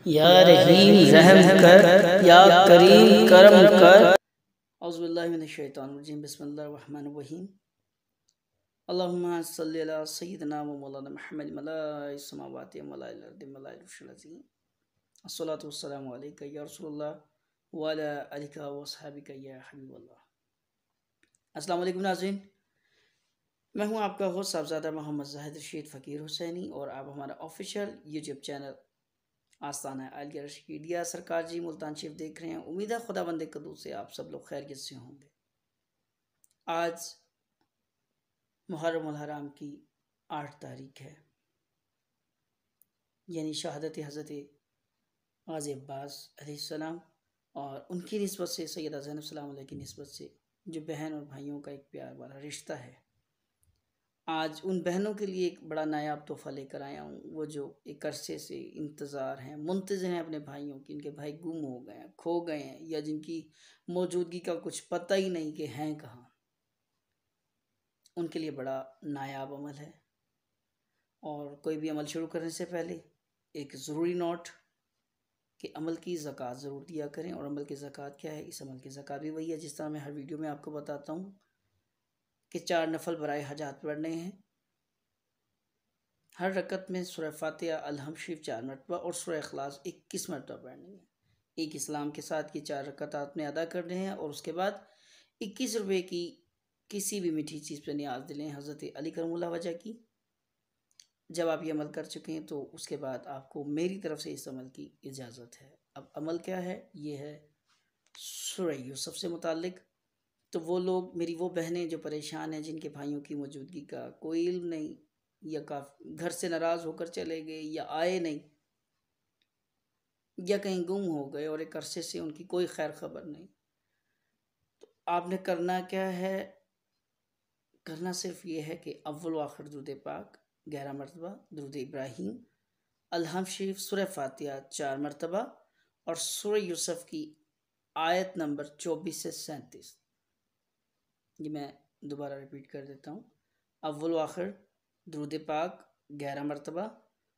या रहीम रहम कर, या करीम करम कर। औज़ुबिल्लाहि मिनश्शैतानिर्रजीम, बिस्मिल्लाहिर्रहमानिर्रहीम। अल्लाहुम्मा सल्लि अला सय्यिदिना व मौलाना मुहम्मद मलाइ समावाति व मलाइल अर्दि मलाइल अर्शिल अज़ीम। अस्सलातु वस्सलामु अलैका या रसूलल्लाह व अला आलिका व अस्हाबिका या हबीबल्लाह। अस्सलामु अलैकुम नाज़रीन, मैं हूं आपका होस्ट साहबज़ादा मोहम्मद ज़ाहिद रशीद फ़कीर हुसैनी और आप हमारा official YouTube channel Astana Aliya Rashidiya Sarkar ji Multan शरीफ देख रहे हैं। उम्मीद है खुदा बंदे कदू से आप सब लोग खैरियत से होंगे। आज मुहर्रम उल हराम की 8 तारीख है, यानी शहादत हज़रत गाज़ी अब्बास अलैहिस्सलाम और उनकी निस्बत से सैयदा ज़ैनब सलाम अलैहा की निस्बत से जो बहन और भाइयों का एक प्यार वाला रिश्ता है, आज उन बहनों के लिए एक बड़ा नायाब तोहफ़ा लेकर आया हूँ। वो जो एक अरसे से इंतज़ार हैं, मुंतज़िर हैं अपने भाइयों की, इनके भाई गुम हो गए हैं, खो गए हैं, या जिनकी मौजूदगी का कुछ पता ही नहीं कि हैं कहाँ, उनके लिए बड़ा नायाब अमल है। और कोई भी अमल शुरू करने से पहले एक ज़रूरी नोट कि अमल की ज़कात ज़रूर दिया करें। और अमल की ज़कात क्या है? इस अमल की ज़कात भी वही है जिस तरह मैं हर वीडियो में आपको बताता हूँ कि 4 नफल बराए हजात पढ़ने हैं। हर रकत में सूरह फातिहा, अलहम शरीफ 4 मरतबा और सूरह इखलास 21 मरतबा पढ़नी है। एक इस्लाम के साथ ये 4 रकत आपने अदा करने हैं और उसके बाद 21 रुपये की किसी भी मीठी चीज़ पर नियाज दिलें हज़रत अली करमुल्लाह वजह की। जब आप ये अमल कर चुके हैं तो उसके बाद आपको मेरी तरफ से इस अमल की इजाज़त है। अब अमल क्या है? ये है सूरह यूसुफ से मुताल्लिक़। तो वो लोग, मेरी वो बहनें जो परेशान हैं, जिनके भाइयों की मौजूदगी का कोई इल्म नहीं, या घर से नाराज़ होकर चले गए, या आए नहीं, या कहीं गुम हो गए और एक अरसे से उनकी कोई खैर खबर नहीं, तो आपने करना क्या है? करना सिर्फ ये है कि अव्वल व आखिर दुरूद पाक 11 मरतबा, दुरूद इब्राहीम, अलहम शरीफ, सूरह फातिहा 4 मरतबा और सूरह यूसुफ की आयत नंबर 24 से 37। ये मैं दोबारा रिपीट कर देता हूँ। अव्वल व आखिर दुरूद पाक 11 मरतबा,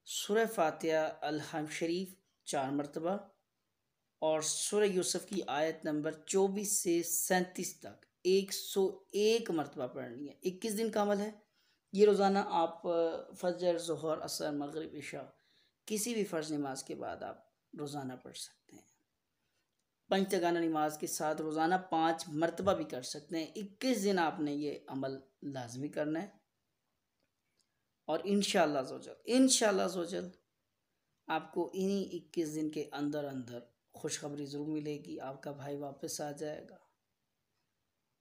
सूरह फातिहा, अलहम शरीफ 4 मरतबा और सूरह यूसुफ की आयत नंबर 24 से 37 तक 101 मरतबा पढ़नी है। 21 दिन का अमल है। ये रोज़ाना आप फजर, ज़ोहर, असर, मगरिब, इशा किसी भी फ़र्ज़ नमाज के बाद आप रोज़ाना पढ़ सकते हैं। पंचगाना नमाज के साथ रोज़ाना 5 मरतबा भी कर सकते हैं। 21 दिन आपने ये अमल लाजमी करना है और इंशाअल्लाह ज़ोजल आपको इन्हीं 21 दिन के अंदर अंदर खुशखबरी ज़रूर मिलेगी। आपका भाई वापस आ जाएगा,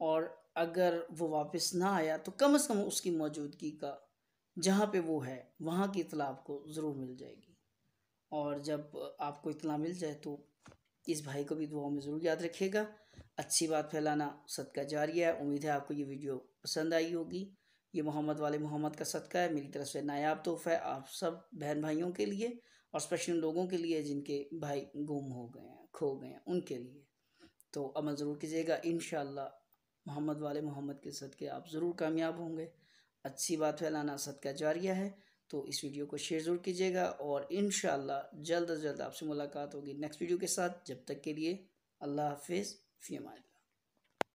और अगर वो वापस ना आया तो कम से कम उसकी मौजूदगी का जहाँ पे वो है वहाँ की इत्तला आपको ज़रूर मिल जाएगी। और जब आपको इत्तला मिल जाए तो इस भाई को भी दुआओं में ज़रूर याद रखिएगा। अच्छी बात फैलाना सदका जारिया है। उम्मीद है आपको ये वीडियो पसंद आई होगी। ये मोहम्मद वाले मोहम्मद का सदका है, मेरी तरफ से नायाब तोहफ़ा है आप सब बहन भाइयों के लिए, और स्पेशली उन लोगों के लिए जिनके भाई गुम हो गए हैं, खो गए हैं, उनके लिए। तो अमल ज़रूर कीजिएगा। इंशाअल्लाह मोहम्मद वाले मोहम्मद के सदक़े आप ज़रूर कामयाब होंगे। अच्छी बात फैलाना सदका जारिया है। तो इस वीडियो को शेयर ज़रूर कीजिएगा और इंशाअल्लाह जल्द अज़ जल्द आपसे मुलाकात होगी नेक्स्ट वीडियो के साथ। जब तक के लिए अल्लाह हाफ़िज़, फ़ी अमान अल्लाह।